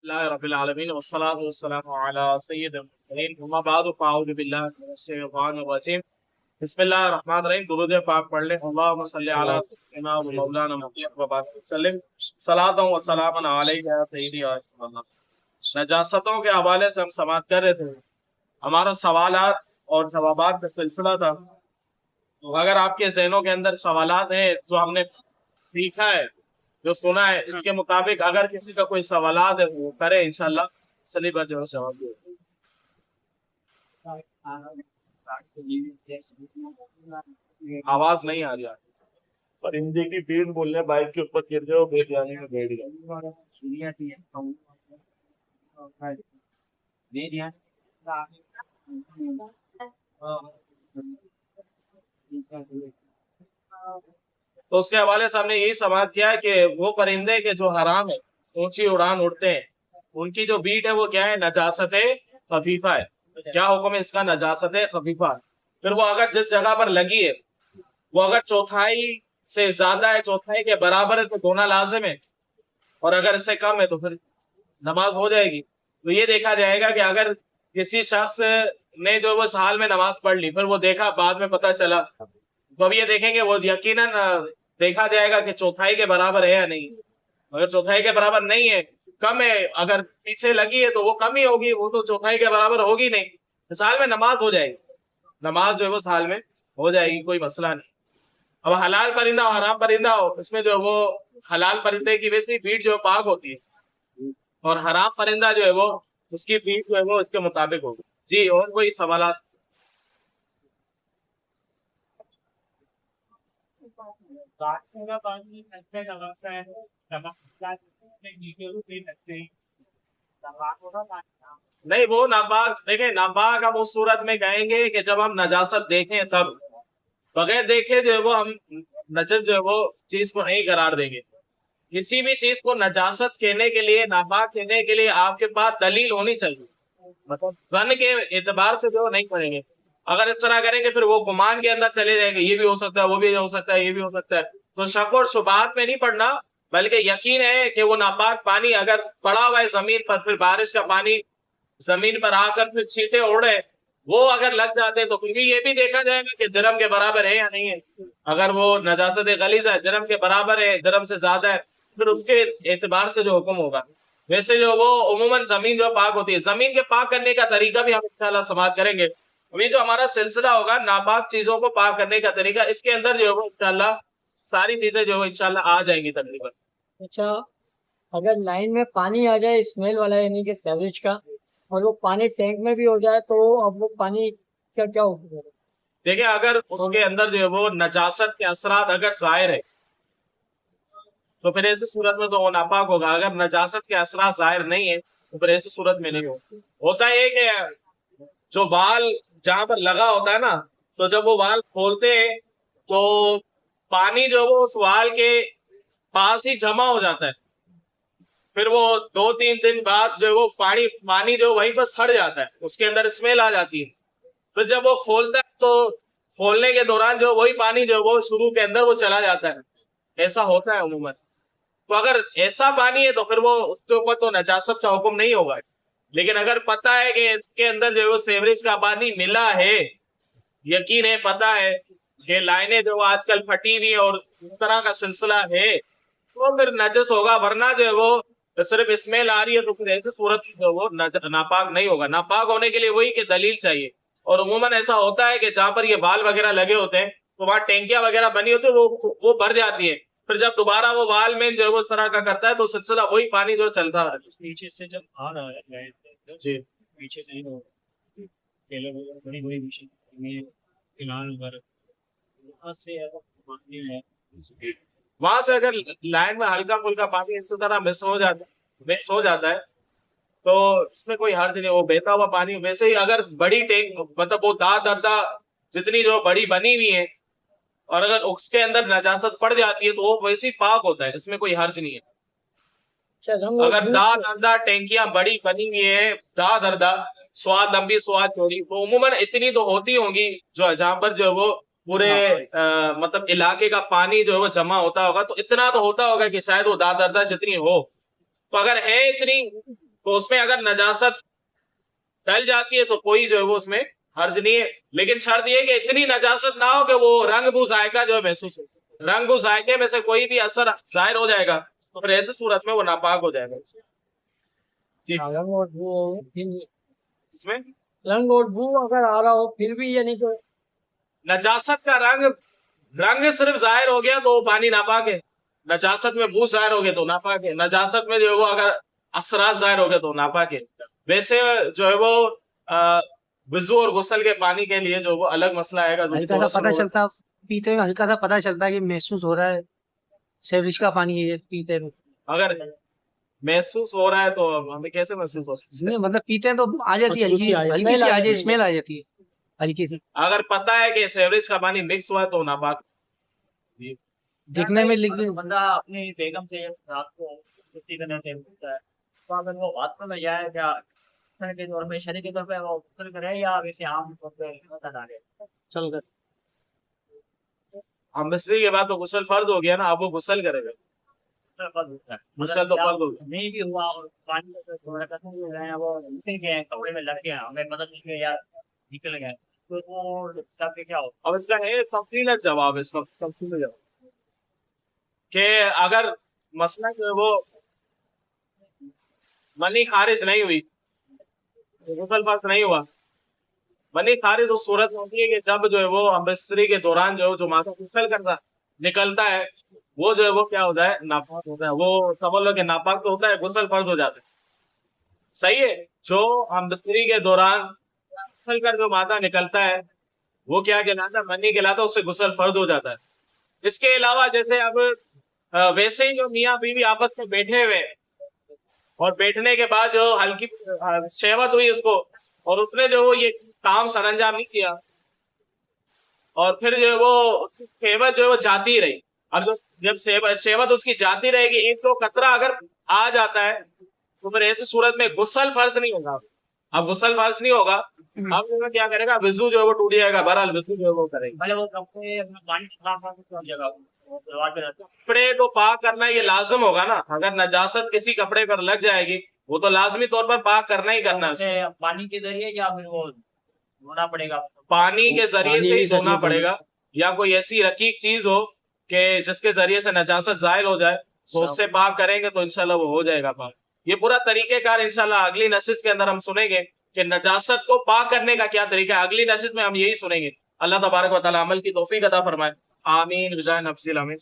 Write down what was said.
रब्बिल आलमीन वस्सलातु वस्सलामु अला सय्यिदिल मुरसलीन अम्मा बअद फ़अऊज़ु बिल्लाहि मिनश शैतानिर रजीम बिस्मिल्लाहिर रहमानिर रहीम। दुरूद पाक पढ़ लें। अल्लाहुम्मा सल्लि अला सय्यिदिना व मौलाना मुहम्मद व बारिक वसल्लिम सलातन व सलामन अलैका या सय्यिदी या रसूल अल्लाह। नजासतों के हवाले से हम समाप्त कर रहे थे। हमारा सवालात और जवाबात का सिलसिला था। तो अगर आपके ज़हनों के अंदर सवालात हैं जो हमने सीखा है, जो सुना है, इसके मुताबिक अगर किसी का कोई सवालात है वो करे, इंशाल्लाह सली बात जो है जवाब दे। आवाज नहीं आ रही है। परिंदे की भीड़ बोलने बाइक के ऊपर गिर जाओ बेध्यानी में बैठ गया। तो उसके हवाले से हमने यही समाप्त किया है कि वो परिंदे के जो हराम है, ऊंची उड़ान उड़ते हैं, उनकी जो बीट है वो क्या है, नजासत खफीफा है। क्या हुक्म है इसका? नजासत खफीफा। फिर वो अगर जिस जगह पर लगी है वो अगर चौथाई से ज्यादा है, चौथाई के बराबर है, तो धोना लाजिम है। और अगर इससे कम है तो फिर नमाज हो जाएगी। तो ये देखा जाएगा कि अगर किसी शख्स ने जो वो इस हाल में नमाज पढ़ ली, फिर वो देखा, बाद में पता चला, तो अब ये देखेंगे वो यकीनन देखा जाएगा कि चौथाई के बराबर है या नहीं। अगर चौथाई के बराबर नहीं है, कम है, अगर पीछे लगी है तो वो कम ही होगी, वो तो चौथाई के बराबर होगी नहीं। इस हाल में नमाज हो जाएगी, नमाज जो है वो साल में हो जाएगी, कोई मसला नहीं। अब हलाल परिंदा और हराम परिंदा हो, इसमें जो है वो हलाल परिंदे की वैसी भीड़ जो है पाक होती है, और हराम परिंदा जो है वो उसकी भीड़ जो है वो इसके मुताबिक होगी। जी, और कोई सवाल? नहीं, वो नापाक, देखें नापाक हम उस सूरत में कहेंगे कि जब हम नजासत देखें तब, बगैर देखे जो है वो हम नजस जो है वो चीज को नहीं करार देंगे। किसी भी चीज को नजासत कहने के लिए, नापाक कहने के लिए आपके पास दलील होनी चाहिए। मतलब जन के एतबार से जो नहीं करेंगे। अगर इस तरह करेंगे फिर वो गुमान के अंदर चले जाएंगे, ये भी हो सकता है, वो भी हो सकता है, ये भी हो सकता है। तो शक और शुबात में नहीं पड़ना, बल्कि यकीन है कि वो नापाक पानी अगर पड़ा हुआ है जमीन पर, फिर बारिश का पानी जमीन पर आकर फिर छींटे उड़े, वो अगर लग जाते हैं तो फिर भी ये भी देखा जाएगा कि दिरहम के बराबर है या नहीं है। अगर वो नजासत गलीज़ है, दिरहम के बराबर है, दिरहम से ज्यादा है, फिर उसके एतबार से जो हुक्म होगा। वैसे जो वो उमूमन जमीन जो पाक होती है, जमीन के पाक करने का तरीका भी हम इंशाल्लाह समाप्त करेंगे। अभी जो हमारा सिलसिला होगा नापाक चीजों को पाक करने का तरीका, इसके अंदर जो है वो इंशाल्लाह सारी चीजें जो है इंशाल्लाह आ जाएंगी तकरीबन। अच्छा, अगर लाइन में पानी आ जाए स्मेल वाला यानी कि सीवरेज का, और वो पानी टैंक में भी हो जाए, तो अब वो पानी क्या क्या होगा? देखिए, अगर उसके अंदर जो है वो नजासत के असरात अगर जाहिर है तो फिर ऐसी सूरत में तो वो नापाक होगा। अगर नजासत के असरात जाहिर नहीं है तो फिर ऐसी सूरत में नहीं होता है कि जो वाल जहां पर लगा होता है ना, तो जब वो वाल खोलते हैं तो पानी जो है वो उस वाल के पास ही जमा हो जाता है। फिर वो 2-3 दिन बाद जो है वो पानी पानी जो वहीं पर सड़ जाता है, उसके अंदर स्मेल आ जाती है। फिर जब वो खोलता है तो खोलने के दौरान जो वही पानी जो वो शुरू के अंदर वो चला जाता है। ऐसा होता है उमूमन। तो अगर ऐसा पानी है तो फिर वो उसके ऊपर तो नजासत का हुक्म नहीं होगा। लेकिन अगर पता है कि इसके अंदर जो है वो सीवरेज का पानी मिला है, यकीन है, पता है कि लाइनें जो आजकल फटी हुई है और इस तरह का सिलसिला है, तो फिर नजस होगा। वरना जो है वो सिर्फ स्मेल आ रही है तो फिर ऐसे सूरत जो वो नापाक नहीं होगा। नापाक होने के लिए वही कि दलील चाहिए। और उमूमन ऐसा होता है कि जहां पर ये बाल वगैरह लगे होते हैं तो वहां टैंकियां वगैरह बनी होती है, वो भर जाती है। फिर जब दोबारा वो वाल में जो है वो इस तरह का करता है तो सिलसिला वही पानी जो चलता है। पीछे से जब आ रहा है जी, पीछे से ही बड़ी बड़ी मशीन वहां से पानी है, वहां से अगर लाइन में हल्का फुल्का पानी इस तरह मिक्स हो जाता है तो इसमें कोई हर्ज नहीं। वो बहता हुआ पानी वैसे ही, अगर बड़ी टैंक मतलब वो दा दरदा जितनी जो बड़ी बनी हुई है, और अगर उसके अंदर नजासत पड़ जाती है तो वो वैसे ही पाक होता है, इसमें कोई हर्ज नहीं है। अच्छा, अगर दा दरदा टैंकियां बड़ी बनी हुई है, दा दरदा, स्वाद लंबी स्वाद चौड़ी, तो उमूमन इतनी तो होती होंगी जो जहां पर जो है वो पूरे मतलब इलाके का पानी जो है वो जमा होता होगा, तो इतना तो होता होगा कि शायद वो दा दरदा जितनी हो। तो अगर है इतनी तो उसमें अगर नजासत डल जाती है तो कोई जो है वो उसमें हर्ज नहीं है, लेकिन शर्त ये कि इतनी नजासत ना हो कि वो रंग बू जायका जो है महसूस हो। रंग बू जायके में से कोई भी असर जाहिर हो जाएगा तो फिर ऐसी सूरत में वो नापाक हो जाएगा। जी। रंग और बू हो, फिर इसमें रंग और बू अगर आ रहा हो फिर भी यानी कि नजासत का रंग सिर्फ जाहिर हो गया तो वो पानी नापाक है, नजासत में बू जाहिर हो गया तो नापाक है, नजासत में जो है वो अगर असरात जाहिर हो गया तो नापाक है। वैसे जो है वो वुजू और गुस्ल के पानी के लिए जो वो अलग मसला आएगा। जो हल्का सा पता चलता पीते में, हल्का सा पता चलता है कि महसूस हो रहा है सेवरेज का पानी है ये पीते में। अगर महसूस हो रहा है तो हमें कैसे महसूस हो सकता है? नहीं, मतलब पीते हैं तो आ जाती है, हल्की हल्की सी आ जाती है, स्मेल आ जाती है हल्की सी। अगर पता है कि सेवरेज का पानी मिक्स हुआ है तो नापाक। दिखने में लिख बंदा अपनी बेगम से रात को छुट्टी करने से पूछता है, तो अगर वो बात में जाए क्या के तौर पे, शरीर के तौर पे वो गुस्ल करे या वैसे आम तौर पे बता डाले चल कर हम मिस्त्री के बाद तो गुस्ल फर्ज हो गया ना, अब वो गुस्ल करेगा। गुस्ल तो फर्ज हो गया। नहीं भी हुआ और पानी का थोड़ा कसम हो गया है, वो निकल गए हैं, कपड़े में लग गए हैं, हमें मदद नहीं हुई या निकल गए, तो वो तब क्या हो? अब इसका है तफसील जवाब, इसका तफसील जवाब कि अगर मसला जो है वो मनी खारिज नहीं हुई, गुस्ल फर्ज नहीं हुआ, मनी खारिज उस सूरत में होती है कि जब जो है वो मिस्त्री के दौरान जो माथा गुस्ल करता निकलता है वो जो है वो क्या होता है, नापाक होता है। वो समझ लो कि नापाक तो होता है, गुस्ल फर्ज हो जाता है। सही है। जो हम मिस्त्री के दौरान गुस्ल कर जो माथा निकलता है वो क्या कहलाता है, मनी कहलाता है, उससे गुस्ल फर्ज हो जाता है। इसके अलावा जैसे अब वैसे ही जो मियाँ बीवी आपस में बैठे हुए और बैठने के बाद जो हल्की शहवत हुई उसको और उसने जो वो ये काम सरअंजाम नहीं किया और फिर जो है वो शहवत जो है वो जाती रही। अब जब शहवत उसकी जाती रहेगी, एक तो कतरा अगर आ जाता है तो फिर ऐसी सूरत में गुस्ल फर्ज नहीं होगा। अब गुस्ल फर्ज नहीं होगा, अब जो है क्या करेगा, वजू जो है वो टूट जाएगा। बहरहाल वजू जो है वो करेगा। भले वो कपड़े अपना पानी से साफ कर जगह दरवाजे पे रखो। कपड़े तो पाक करना ये लाजिम होगा ना, अगर नजासत किसी कपड़े पर लग जाएगी वो तो लाजमी तौर पर पाक करना ही करना है। उसे पानी के जरिए या फिर वो धोना पड़ेगा? पानी के जरिए पानी से ही के धोना जरिए पड़ेगा, या कोई ऐसी रकीक चीज हो कि जिसके जरिए से नजासत जाहिर हो जाए तो उससे पाक करेंगे तो इंशाल्लाह वो हो जाएगा पाक। ये पूरा तरीकेकार इंशाल्लाह अगली नशिश के अंदर हम सुनेंगे कि नजासत को पाक करने का क्या तरीका है। अगली नशिश में हम यही सुनेंगे। अल्लाह तबारक व तआला अमल की तौफीक अता फरमाए। आमीन। विजाय नफ्सिल आमीन।